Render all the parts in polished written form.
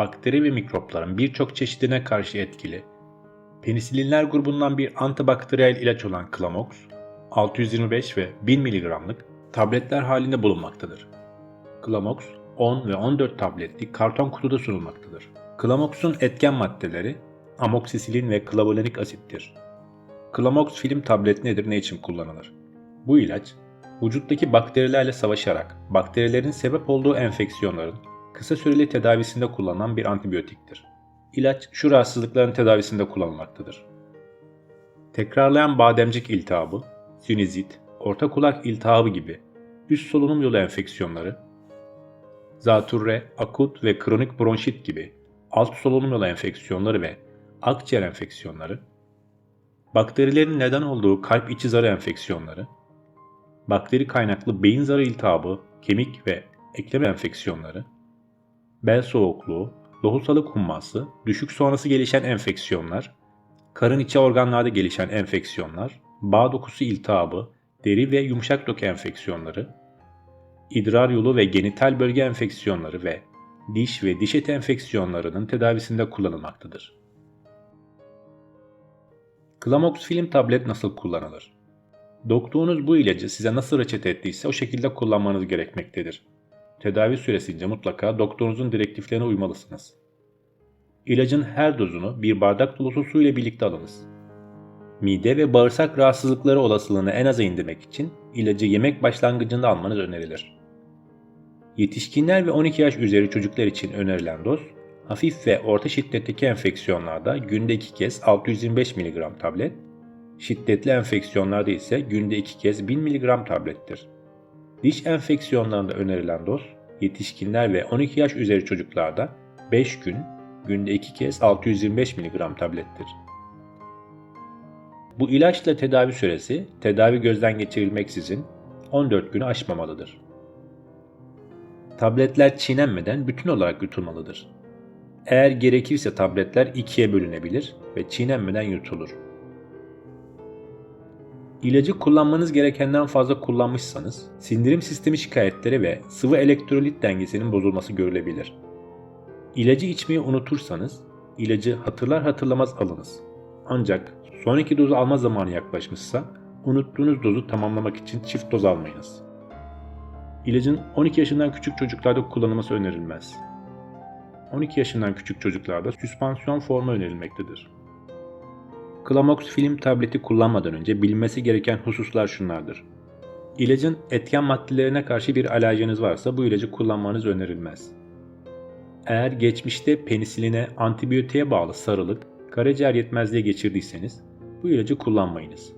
bakteri ve mikropların birçok çeşidine karşı etkili, penisilinler grubundan bir antibakteriyel ilaç olan Clamox, 625 ve 1000 mg'lık tabletler halinde bulunmaktadır. Clamox, 10 ve 14 tabletlik karton kutuda sunulmaktadır. Clamox'un etken maddeleri amoksisilin ve klavonolik asittir. Clamox film tablet nedir, ne için kullanılır? Bu ilaç, vücuttaki bakterilerle savaşarak bakterilerin sebep olduğu enfeksiyonların kısa süreli tedavisinde kullanılan bir antibiyotiktir. İlaç şu rahatsızlıkların tedavisinde kullanılmaktadır: tekrarlayan bademcik iltihabı, sinüzit, orta kulak iltihabı gibi üst solunum yolu enfeksiyonları, zatürre, akut ve kronik bronşit gibi alt solunum yolu enfeksiyonları ve akciğer enfeksiyonları, bakterilerin neden olduğu kalp içi zarı enfeksiyonları, bakteri kaynaklı beyin zarı iltihabı, kemik ve eklem enfeksiyonları, bel soğukluğu, lohusalık humması, düşük sonrası gelişen enfeksiyonlar, karın içi organlarda gelişen enfeksiyonlar, bağ dokusu iltihabı, deri ve yumuşak doku enfeksiyonları, idrar yolu ve genital bölge enfeksiyonları ve diş ve diş eti enfeksiyonlarının tedavisinde kullanılmaktadır. Clamox film tablet nasıl kullanılır? Doktorunuz bu ilacı size nasıl reçete ettiyse o şekilde kullanmanız gerekmektedir. Tedavi süresince mutlaka doktorunuzun direktiflerine uymalısınız. İlacın her dozunu bir bardak dolusu su ile birlikte alınız. Mide ve bağırsak rahatsızlıkları olasılığını en aza indirmek için ilacı yemek başlangıcında almanız önerilir. Yetişkinler ve 12 yaş üzeri çocuklar için önerilen doz, hafif ve orta şiddetteki enfeksiyonlarda günde 2 kez 625 mg tablet, şiddetli enfeksiyonlarda ise günde 2 kez 1000 mg tablettir. Diş enfeksiyonlarında önerilen doz, yetişkinler ve 12 yaş üzeri çocuklarda 5 gün, günde 2 kez 625 mg tablettir. Bu ilaçla tedavi süresi, tedavi gözden geçirilmeksizin 14 günü aşmamalıdır. Tabletler çiğnenmeden bütün olarak yutulmalıdır. Eğer gerekirse tabletler ikiye bölünebilir ve çiğnenmeden yutulur. İlacı kullanmanız gerekenden fazla kullanmışsanız, sindirim sistemi şikayetleri ve sıvı elektrolit dengesinin bozulması görülebilir. İlacı içmeyi unutursanız, ilacı hatırlar hatırlamaz alınız. Ancak sonraki dozu alma zamanı yaklaşmışsa, unuttuğunuz dozu tamamlamak için çift doz almayınız. İlacın 12 yaşından küçük çocuklarda kullanılması önerilmez. 12 yaşından küçük çocuklarda süspansiyon formu önerilmektedir. Clamox film tableti kullanmadan önce bilinmesi gereken hususlar şunlardır: İlacın etken maddelerine karşı bir alerjiniz varsa bu ilacı kullanmanız önerilmez. Eğer geçmişte penisiline, antibiyotiğe bağlı sarılık, karaciğer yetmezliği geçirdiyseniz bu ilacı kullanmayınız.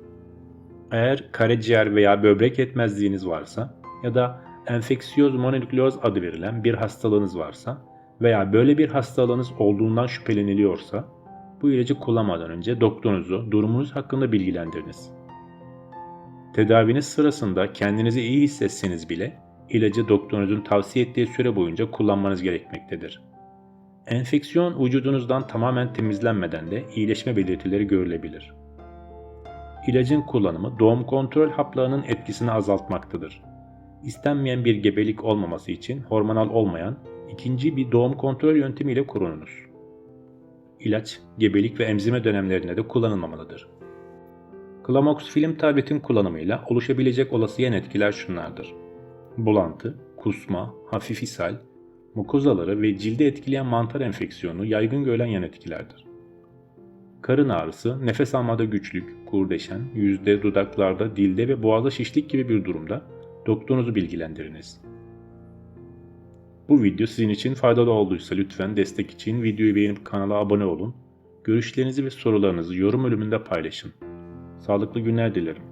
Eğer karaciğer veya böbrek yetmezliğiniz varsa ya da enfeksiyöz mononükleoz adı verilen bir hastalığınız varsa veya böyle bir hastalığınız olduğundan şüpheleniliyorsa bu ilacı kullanmadan önce doktorunuzu durumunuz hakkında bilgilendiriniz. Tedaviniz sırasında kendinizi iyi hissetseniz bile ilacı doktorunuzun tavsiye ettiği süre boyunca kullanmanız gerekmektedir. Enfeksiyon vücudunuzdan tamamen temizlenmeden de iyileşme belirtileri görülebilir. İlacın kullanımı doğum kontrol haplarının etkisini azaltmaktadır. İstenmeyen bir gebelik olmaması için hormonal olmayan ikinci bir doğum kontrol yöntemiyle korununuz. İlaç, gebelik ve emzirme dönemlerinde de kullanılmamalıdır. Clamox film tabletin kullanımıyla oluşabilecek olası yan etkiler şunlardır: bulantı, kusma, hafif ishal, mukozaları ve cildi etkileyen mantar enfeksiyonu yaygın görülen yan etkilerdir. Karın ağrısı, nefes almada güçlük, kurdeşen, yüzde, dudaklarda, dilde ve boğazda şişlik gibi bir durumda doktorunuzu bilgilendiriniz. Bu video sizin için faydalı olduysa lütfen destek için videoyu beğenip kanala abone olun. Görüşlerinizi ve sorularınızı yorum bölümünde paylaşın. Sağlıklı günler dilerim.